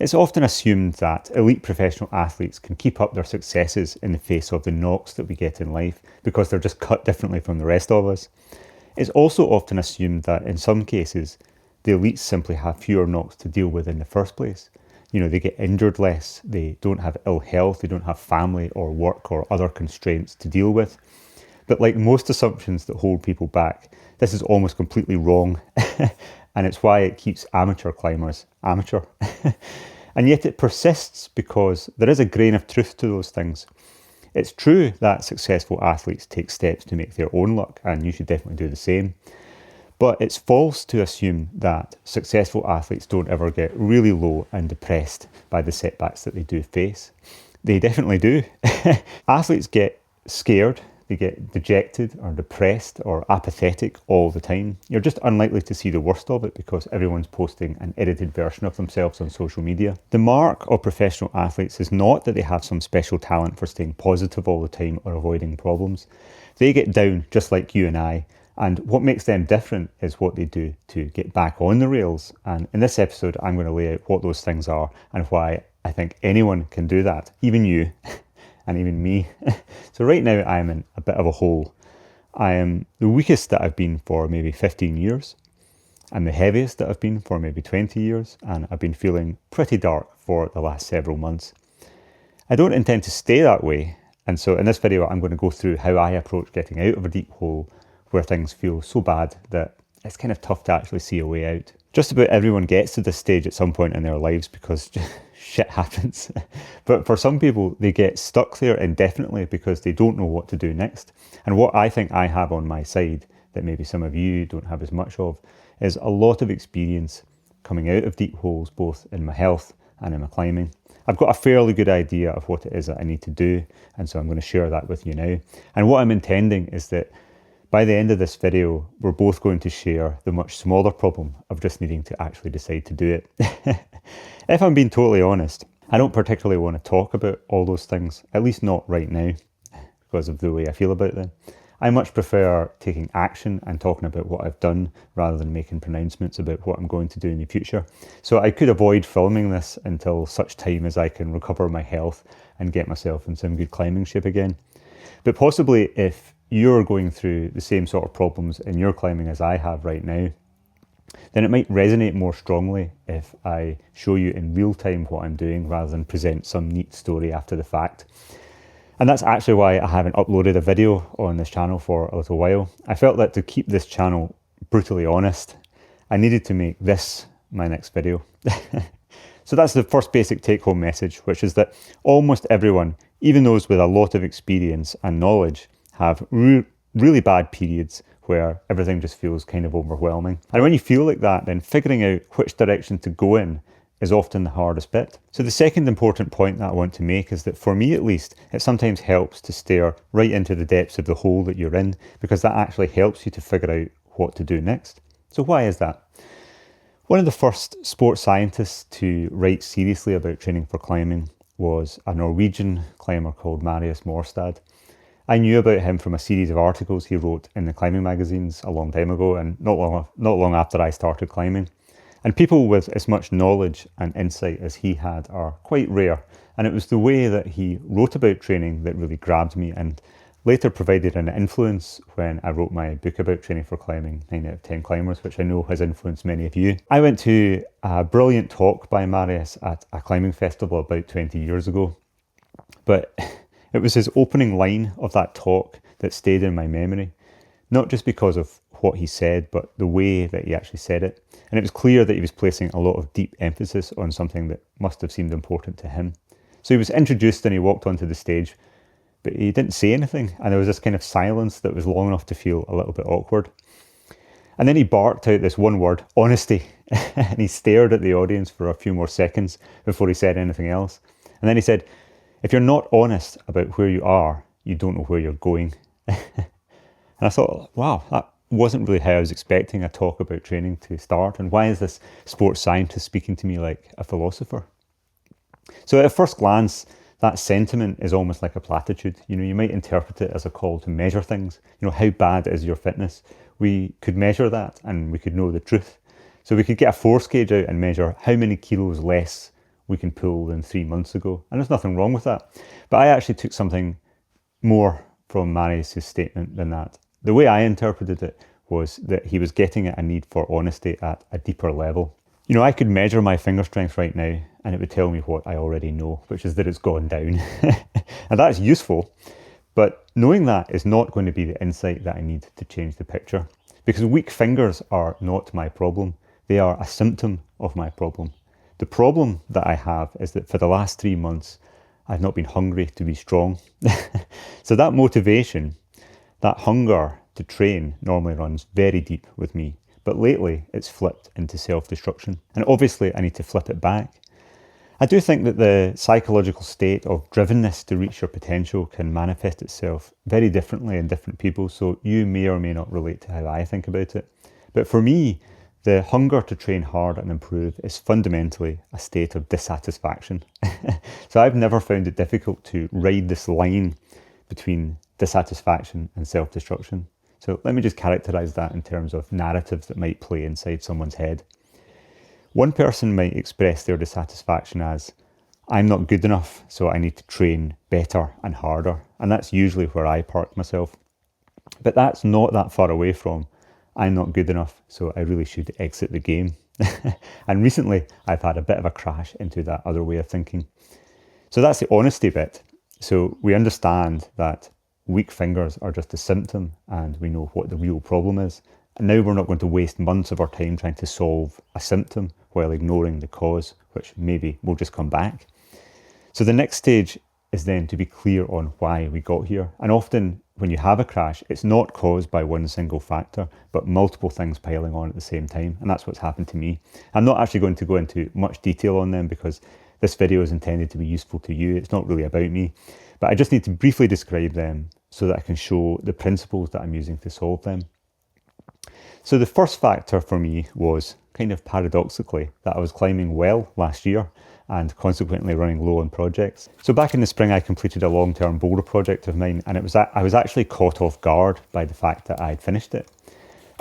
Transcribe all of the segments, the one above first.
It's often assumed that elite professional athletes can keep up their successes in the face of the knocks that we get in life because they're just cut differently from the rest of us. It's also often assumed that in some cases, the elites simply have fewer knocks to deal with in the first place. They get injured less, they don't have ill health, they don't have family or work or other constraints to deal with. But like most assumptions that hold people back, this is almost completely wrong. And it's why it keeps amateur climbers amateur. And yet it persists because there is a grain of truth to those things. It's true that successful athletes take steps to make their own luck, and you should definitely do the same. But it's false to assume that successful athletes don't ever get really low and depressed by the setbacks that they do face. They definitely do. Athletes get scared, they get dejected or depressed or apathetic all the time. You're just unlikely to see the worst of it because everyone's posting an edited version of themselves on social media. The mark of professional athletes is not that they have some special talent for staying positive all the time or avoiding problems. They get down just like you and I, and what makes them different is what they do to get back on the rails. And in this episode, I'm going to lay out what those things are and why I think anyone can do that, even you. And even me. So right now I'm in a bit of a hole. I am the weakest that I've been for maybe 15 years. I'm the heaviest that I've been for maybe 20 years. And I've been feeling pretty dark for the last several months. I don't intend to stay that way. And so in this video, I'm going to go through how I approach getting out of a deep hole where things feel so bad that it's kind of tough to actually see a way out. Just about everyone gets to this stage at some point in their lives because shit happens. But for some people, they get stuck there indefinitely because they don't know what to do next. And what I think I have on my side, that maybe some of you don't have as much of, is a lot of experience coming out of deep holes, both in my health and in my climbing. I've got a fairly good idea of what it is that I need to do, and so I'm going to share that with you now. And what I'm intending is that by the end of this video, we're both going to share the much smaller problem of just needing to actually decide to do it. If I'm being totally honest, I don't particularly want to talk about all those things, at least not right now, because of the way I feel about them. I much prefer taking action and talking about what I've done rather than making pronouncements about what I'm going to do in the future. So I could avoid filming this until such time as I can recover my health and get myself in some good climbing shape again. But possibly if you're going through the same sort of problems in your climbing as I have right now, then it might resonate more strongly if I show you in real time what I'm doing rather than present some neat story after the fact. And that's actually why I haven't uploaded a video on this channel for a little while. I felt that to keep this channel brutally honest, I needed to make this my next video. So that's the first basic take-home message, which is that almost everyone, even those with a lot of experience and knowledge, have really bad periods where everything just feels kind of overwhelming. And when you feel like that, then figuring out which direction to go in is often the hardest bit. So the second important point that I want to make is that for me at least, it sometimes helps to stare right into the depths of the hole that you're in, because that actually helps you to figure out what to do next. So why is that? One of the first sports scientists to write seriously about training for climbing was a Norwegian climber called Marius Morstad. I knew about him from a series of articles he wrote in the climbing magazines a long time ago, and not long after I started climbing. And people with as much knowledge and insight as he had are quite rare. And it was the way that he wrote about training that really grabbed me and later provided an influence when I wrote my book about training for climbing, 9 out of 10 Climbers, which I know has influenced many of you. I went to a brilliant talk by Marius at a climbing festival about 20 years ago. But it was his opening line of that talk that stayed in my memory, not just because of what he said, but the way that he actually said it. And it was clear that he was placing a lot of deep emphasis on something that must have seemed important to him. So he was introduced and he walked onto the stage, but he didn't say anything. And there was this kind of silence that was long enough to feel a little bit awkward. And then he barked out this one word, honesty. And he stared at the audience for a few more seconds before he said anything else. And then he said, "If you're not honest about where you are, you don't know where you're going." And I thought, wow, that wasn't really how I was expecting a talk about training to start. And why is this sports scientist speaking to me like a philosopher? So at first glance, that sentiment is almost like a platitude. You might interpret it as a call to measure things. How bad is your fitness? We could measure that and we could know the truth. So we could get a force gauge out and measure how many kilos less we can pull than 3 months ago. And there's nothing wrong with that. But I actually took something more from Marius' statement than that. The way I interpreted it was that he was getting at a need for honesty at a deeper level. You know, I could measure my finger strength right now and it would tell me what I already know, which is that it's gone down. And that's useful, but knowing that is not going to be the insight that I need to change the picture, because weak fingers are not my problem. They are a symptom of my problem. The problem that I have is that for the last 3 months, I've not been hungry to be strong. So that motivation, that hunger to train normally runs very deep with me. But lately it's flipped into self-destruction. And obviously I need to flip it back. I do think that the psychological state of drivenness to reach your potential can manifest itself very differently in different people. So you may or may not relate to how I think about it. But for me, the hunger to train hard and improve is fundamentally a state of dissatisfaction. So I've never found it difficult to ride this line between dissatisfaction and self-destruction. So let me just characterize that in terms of narratives that might play inside someone's head. One person might express their dissatisfaction as, I'm not good enough, so I need to train better and harder. And that's usually where I park myself. But that's not that far away from, I'm not good enough, so I really should exit the game. And recently, I've had a bit of a crash into that other way of thinking. So that's the honesty bit. So we understand that weak fingers are just a symptom and we know what the real problem is. And now we're not going to waste months of our time trying to solve a symptom while ignoring the cause, which maybe will just come back. So the next stage is then to be clear on why we got here. And often when you have a crash, it's not caused by one single factor, but multiple things piling on at the same time. And that's what's happened to me. I'm not actually going to go into much detail on them because this video is intended to be useful to you. It's not really about me, but I just need to briefly describe them so that I can show the principles that I'm using to solve them. So the first factor for me was, kind of paradoxically, that I was climbing well last year and consequently running low on projects. So back in the spring, I completed a long-term boulder project of mine, and I was actually caught off guard by the fact that I had finished it.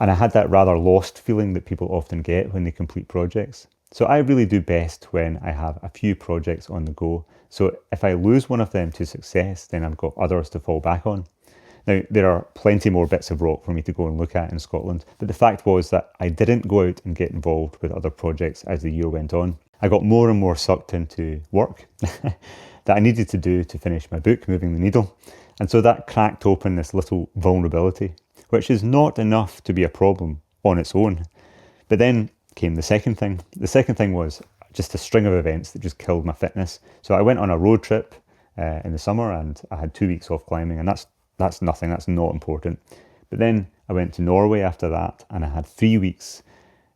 And I had that rather lost feeling that people often get when they complete projects. So I really do best when I have a few projects on the go. So if I lose one of them to success, then I've got others to fall back on. Now, there are plenty more bits of rock for me to go and look at in Scotland, but the fact was that I didn't go out and get involved with other projects as the year went on. I got more and more sucked into work that I needed to do to finish my book, Moving the Needle. And so that cracked open this little vulnerability, which is not enough to be a problem on its own. But then came the second thing. The second thing was just a string of events that just killed my fitness. So I went on a road trip in the summer and I had 2 weeks off climbing, and that's nothing, that's not important. But then I went to Norway after that and I had 3 weeks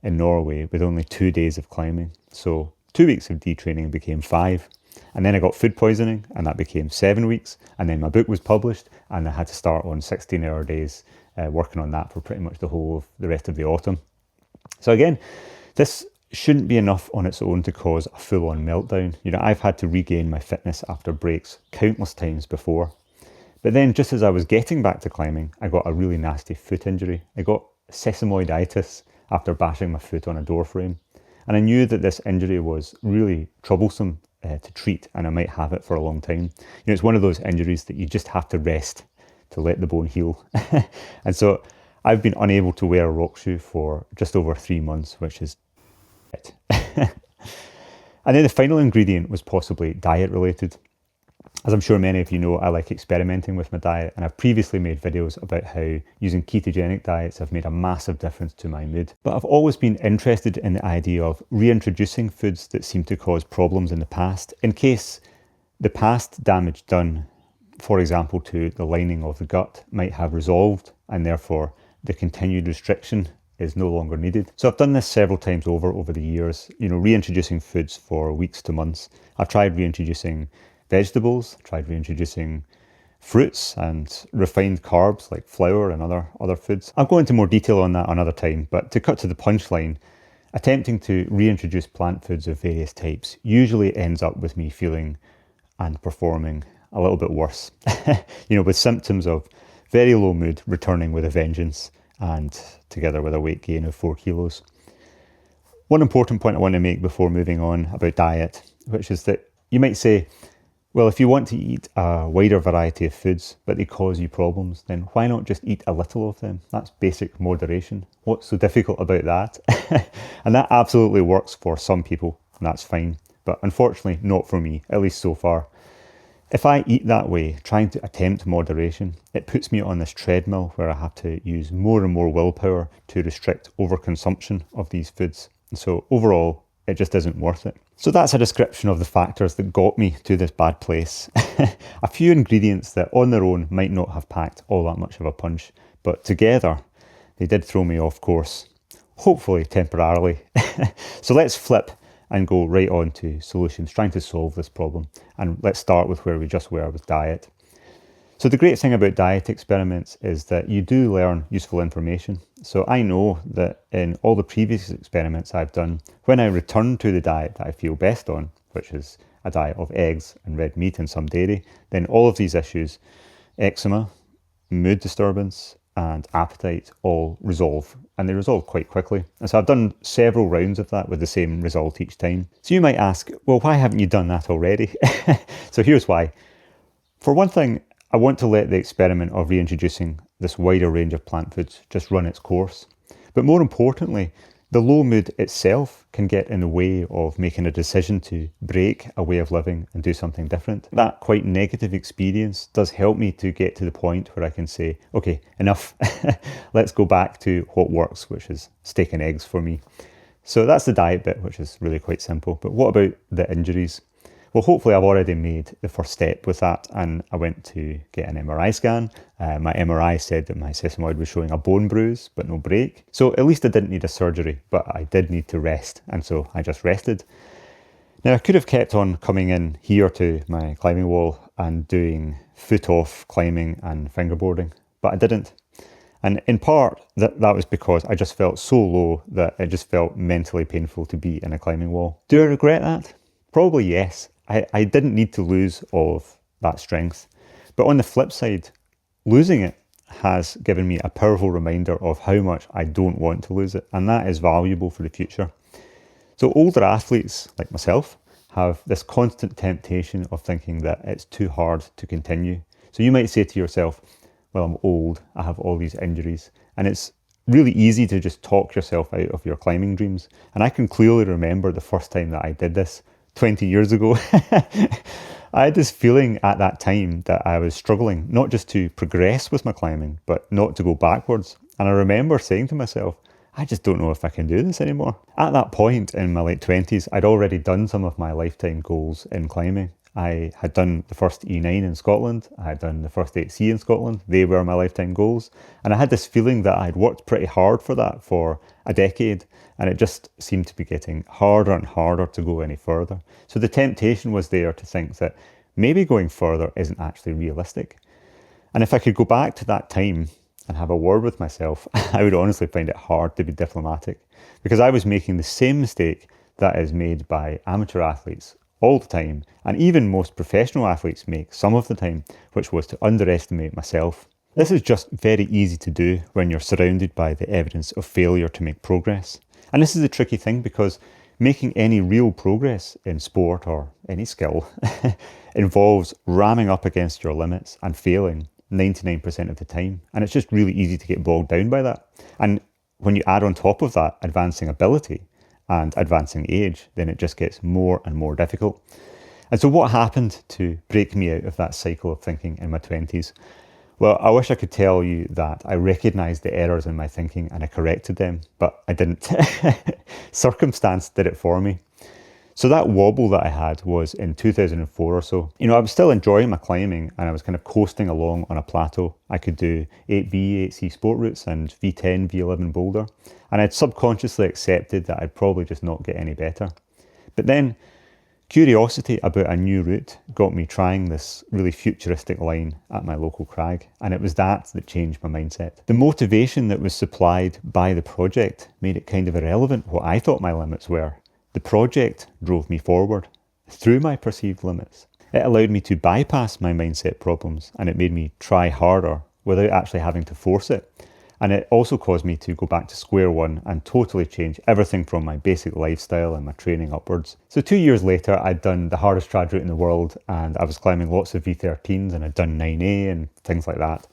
in Norway with only 2 days of climbing. So 2 weeks of detraining became 5. And then I got food poisoning and that became 7 weeks. And then my book was published and I had to start on 16-hour days working on that for pretty much the whole of the rest of the autumn. So again, this shouldn't be enough on its own to cause a full-on meltdown. You know, I've had to regain my fitness after breaks countless times before. But then just as I was getting back to climbing, I got a really nasty foot injury. I got sesamoiditis after bashing my foot on a door frame. And I knew that this injury was really troublesome to treat and I might have it for a long time. You know, it's one of those injuries that you just have to rest to let the bone heal. And so I've been unable to wear a rock shoe for just over 3 months, which is it. And then the final ingredient was possibly diet related. As I'm sure many of you know, I like experimenting with my diet, and I've previously made videos about how using ketogenic diets have made a massive difference to my mood. But I've always been interested in the idea of reintroducing foods that seem to cause problems in the past, in case the past damage done, for example, to the lining of the gut, might have resolved, and therefore the continued restriction is no longer needed. So I've done this several times over the years, you know, reintroducing foods for weeks to months. I've tried reintroducing vegetables, tried reintroducing fruits and refined carbs like flour and other foods. I'll go into more detail on that another time, but to cut to the punchline, attempting to reintroduce plant foods of various types usually ends up with me feeling and performing a little bit worse. You know, with symptoms of very low mood returning with a vengeance, and together with a weight gain of 4 kilos. One important point I want to make before moving on about diet which is that you might say, well, if you want to eat a wider variety of foods, but they cause you problems, then why not just eat a little of them? That's basic moderation. What's so difficult about that? And that absolutely works for some people, and that's fine. But unfortunately, not for me, at least so far. If I eat that way, trying to attempt moderation, it puts me on this treadmill where I have to use more and more willpower to restrict overconsumption of these foods. And so overall, it just isn't worth it. So that's a description of the factors that got me to this bad place. A few ingredients that on their own might not have packed all that much of a punch, but together they did throw me off course, hopefully temporarily. So let's flip and go right on to solutions, trying to solve this problem. And let's start with where we just were with diet. So the great thing about diet experiments is that you do learn useful information. So I know that in all the previous experiments I've done, when I return to the diet that I feel best on, which is a diet of eggs and red meat and some dairy, then all of these issues, eczema, mood disturbance, and appetite all resolve, and they resolve quite quickly. And so I've done several rounds of that with the same result each time. So you might ask, well, why haven't you done that already? So here's why. For one thing, I want to let the experiment of reintroducing this wider range of plant foods just run its course. But more importantly, the low mood itself can get in the way of making a decision to break a way of living and do something different. That quite negative experience does help me to get to the point where I can say, okay, enough. Let's go back to what works, which is steak and eggs for me. So that's the diet bit, which is really quite simple. But what about the injuries? Well, hopefully I've already made the first step with that, and I went to get an MRI scan. My MRI said that my sesamoid was showing a bone bruise, but no break. So at least I didn't need a surgery, but I did need to rest, and so I just rested. Now I could have kept on coming in here to my climbing wall and doing foot-off climbing and fingerboarding, but I didn't. And in part, that was because I just felt so low that it just felt mentally painful to be in a climbing wall. Do I regret that? Probably yes. I didn't need to lose all of that strength. But on the flip side, losing it has given me a powerful reminder of how much I don't want to lose it. And that is valuable for the future. So older athletes like myself have this constant temptation of thinking that it's too hard to continue. So you might say to yourself, well, I'm old, I have all these injuries. And it's really easy to just talk yourself out of your climbing dreams. And I can clearly remember the first time that I did this 20 years ago. I had this feeling at that time that I was struggling, not just to progress with my climbing, but not to go backwards. And I remember saying to myself, I just don't know if I can do this anymore. At that point in my late 20s, I'd already done some of my lifetime goals in climbing. I had done the first E9 in Scotland. I had done the first 8C in Scotland. They were my lifetime goals. And I had this feeling that I'd worked pretty hard for that for a decade. And it just seemed to be getting harder and harder to go any further. So the temptation was there to think that maybe going further isn't actually realistic. And if I could go back to that time and have a word with myself, I would honestly find it hard to be diplomatic, because I was making the same mistake that is made by amateur athletes all the time, and even most professional athletes make some of the time, which was to underestimate myself. This is just very easy to do when you're surrounded by the evidence of failure to make progress. And this is a tricky thing, because making any real progress in sport or any skill involves ramming up against your limits and failing 99% of the time. And it's just really easy to get bogged down by that. And when you add on top of that advancing ability and advancing age, then it just gets more and more difficult. And so what happened to break me out of that cycle of thinking in my 20s? Well, I wish I could tell you that I recognised the errors in my thinking and I corrected them, but I didn't. Circumstance did it for me. So that wobble that I had was in 2004 or so. You know, I was still enjoying my climbing and I was kind of coasting along on a plateau. I could do 8B, 8C sport routes and V10, V11 boulder. And I'd subconsciously accepted that I'd probably just not get any better. But then curiosity about a new route got me trying this really futuristic line at my local crag. And it was that changed my mindset. The motivation that was supplied by the project made it kind of irrelevant what I thought my limits were. The project drove me forward through my perceived limits. It allowed me to bypass my mindset problems and it made me try harder without actually having to force it. And it also caused me to go back to square one and totally change everything from my basic lifestyle and my training upwards. So 2 years later, I'd done the hardest trad route in the world, and I was climbing lots of V13s, and I'd done 9A and things like that.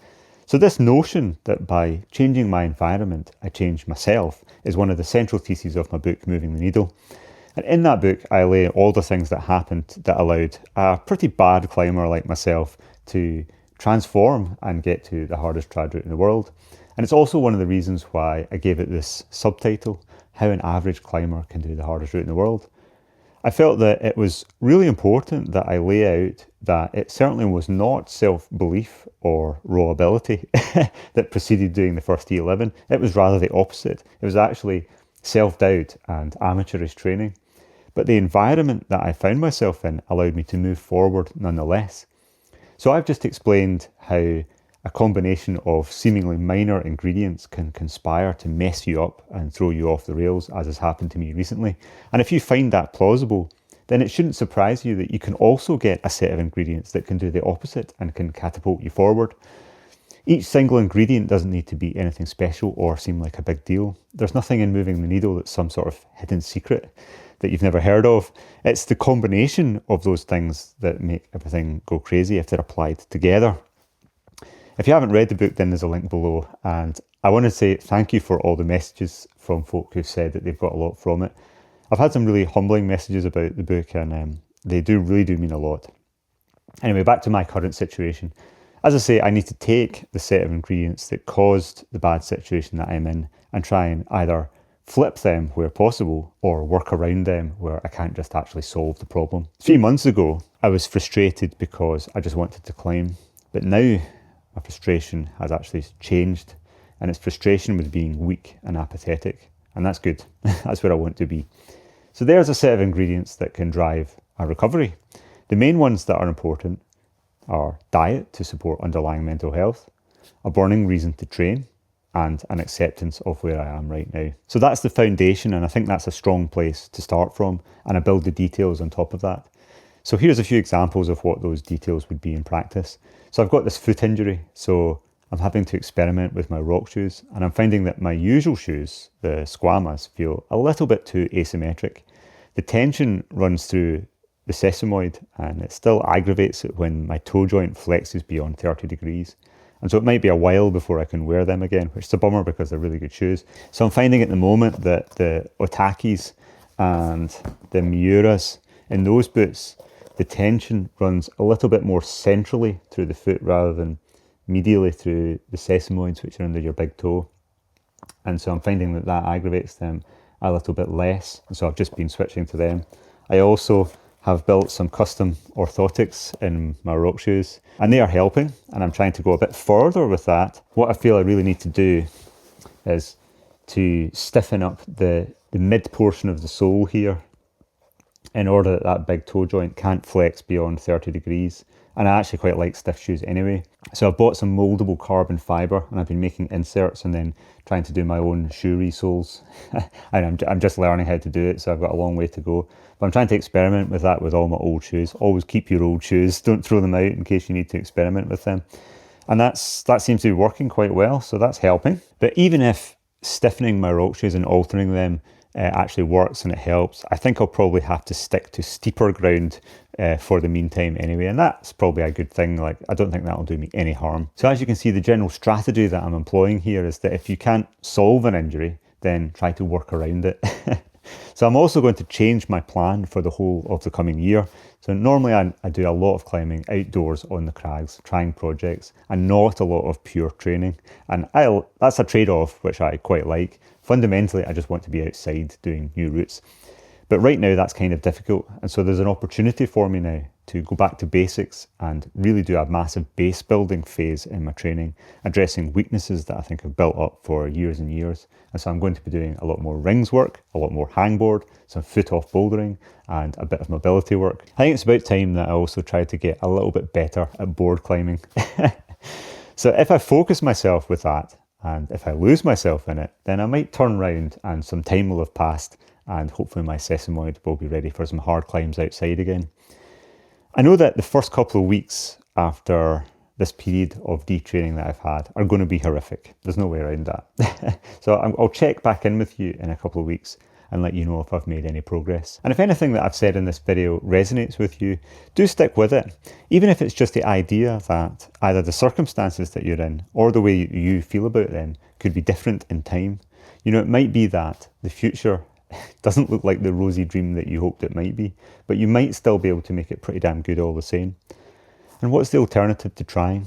So this notion that by changing my environment, I change myself is one of the central theses of my book, Moving the Needle. And in that book, I lay all the things that happened that allowed a pretty bad climber like myself to transform and get to the hardest trad route in the world. And it's also one of the reasons why I gave it this subtitle, How an Average Climber Can Do the Hardest Route in the World. I felt that it was really important that I lay out that it certainly was not self-belief or raw ability that preceded doing the first E11. It was rather the opposite. It was actually self-doubt and amateurish training. But the environment that I found myself in allowed me to move forward nonetheless. So I've just explained how a combination of seemingly minor ingredients can conspire to mess you up and throw you off the rails, as has happened to me recently. And if you find that plausible, then it shouldn't surprise you that you can also get a set of ingredients that can do the opposite and can catapult you forward. Each single ingredient doesn't need to be anything special or seem like a big deal. There's nothing in moving the needle that's some sort of hidden secret that you've never heard of. It's the combination of those things that make everything go crazy if they're applied together. If you haven't read the book, then there's a link below. And I want to say thank you for all the messages from folk who've said that they've got a lot from it. I've had some really humbling messages about the book, and they really do mean a lot. Anyway, back to my current situation. As I say, I need to take the set of ingredients that caused the bad situation that I'm in and try and either flip them where possible or work around them where I can't just actually solve the problem. 3 months ago, I was frustrated because I just wanted to climb. But now my frustration has actually changed, and it's frustration with being weak and apathetic. And that's good. That's where I want to be. So there's a set of ingredients that can drive a recovery. The main ones that are important are diet to support underlying mental health, a burning reason to train, and an acceptance of where I am right now. So that's the foundation, and I think that's a strong place to start from, and I build the details on top of that. So here's a few examples of what those details would be in practice. So I've got this foot injury, so I'm having to experiment with my rock shoes, and I'm finding that my usual shoes, the squamas, feel a little bit too asymmetric. The tension runs through the sesamoid, and it still aggravates it when my toe joint flexes beyond 30 degrees. And so it might be a while before I can wear them again, which is a bummer because they're really good shoes. So I'm finding at the moment that the Otakis and the Miuras in those boots, the tension runs a little bit more centrally through the foot rather than medially through the sesamoids, which are under your big toe. And so I'm finding that that aggravates them a little bit less. And so I've just been switching to them. I also have built some custom orthotics in my rock shoes, and they are helping, and I'm trying to go a bit further with that. What I feel I really need to do is to stiffen up the mid portion of the sole here in order that that big toe joint can't flex beyond 30 degrees. And I actually quite like stiff shoes anyway. So I've bought some moldable carbon fibre, and I've been making inserts and then trying to do my own shoe resoles. And I'm just learning how to do it, so I've got a long way to go. But I'm trying to experiment with that with all my old shoes. Always keep your old shoes. Don't throw them out in case you need to experiment with them. And that seems to be working quite well, so that's helping. But even if stiffening my rock shoes and altering them actually works and it helps, I think I'll probably have to stick to steeper ground for the meantime anyway, and that's probably a good thing. Like, I don't think that'll do me any harm. So as you can see, the general strategy that I'm employing here is that if you can't solve an injury, then try to work around it. So I'm also going to change my plan for the whole of the coming year. So normally I do a lot of climbing outdoors on the crags, trying projects, and not a lot of pure training. And that's a trade-off, which I quite like. Fundamentally, I just want to be outside doing new routes. But right now that's kind of difficult. And so there's an opportunity for me now to go back to basics and really do a massive base building phase in my training, addressing weaknesses that I think have built up for years and years. And so I'm going to be doing a lot more rings work, a lot more hangboard, some foot off bouldering, and a bit of mobility work. I think it's about time that I also try to get a little bit better at board climbing. So if I focus myself with that, and if I lose myself in it, then I might turn round and some time will have passed, and hopefully my sesamoid will be ready for some hard climbs outside again. I know that the first couple of weeks after this period of detraining that I've had are going to be horrific. There's no way around that. So I'll check back in with you in a couple of weeks and let you know if I've made any progress. And if anything that I've said in this video resonates with you, do stick with it. Even if it's just the idea that either the circumstances that you're in or the way you feel about them could be different in time. You know, it might be that the future doesn't look like the rosy dream that you hoped it might be, but you might still be able to make it pretty damn good all the same. And what's the alternative to trying?